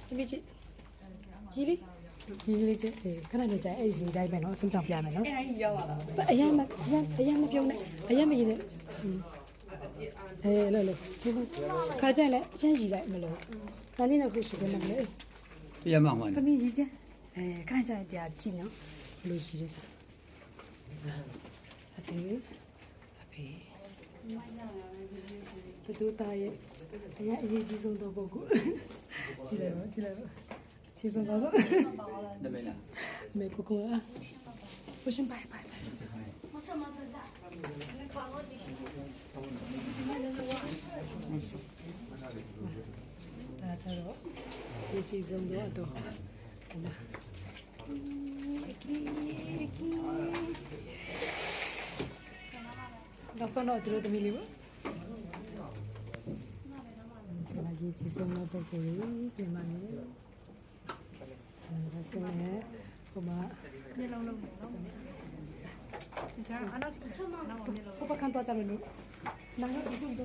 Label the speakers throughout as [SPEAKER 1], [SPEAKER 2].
[SPEAKER 1] သမီးကြီးကြီးလေးချင်းခဏနေကြအဲ့ဒီတိုင်းပဲနော်အစမ်းကြောင်ပြမယ်နော်
[SPEAKER 2] အဲ့ဒါကြီးရောက်လာတာ
[SPEAKER 1] အရင်မပြုံးနဲ့အရင်မရည်နဲ့လို့ချင်းခါကြလဲအရင်ရည်လိုက်မလို့ဒါလေးနဲ့ခုရှိတယ်မလို့
[SPEAKER 3] တရားမှန်မှန်
[SPEAKER 1] သမီးရည်ချင်းခဏကြကြာကြည့်နော်ဘလို့ရှိလဲစားအတေးအဖေဘသူသားရဲ့အရင်အရေးကြီးဆုံးတော့ပုဂ္ဂိုလ်ကြည့်လိုက်ပါခြေဆုံးပါစို့
[SPEAKER 3] ဒါပဲလား
[SPEAKER 1] မေကိုကို啊，我先拜拜。
[SPEAKER 2] 我什么都在你看我的心
[SPEAKER 1] 大家都一起走多多，好吗？那算了，这都没理我。这把一起走那不可以，别买了。ဒါစနေဟိုမှာညလုံးလုံးနော်ဒီစားအနောက်ဟိုဘက်ကန်တော့ကြမယ်လို့နားရဒီတော့600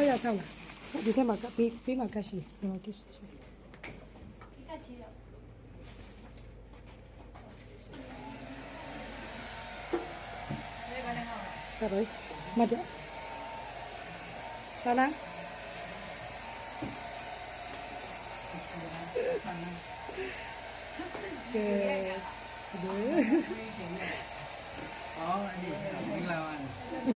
[SPEAKER 1] လားဒီထဲမှာပေးမှာကတ်ရှိဒီမှာကတ်ရှိတော်မတ်ဆလာကဲ
[SPEAKER 3] 哦，你明白吗？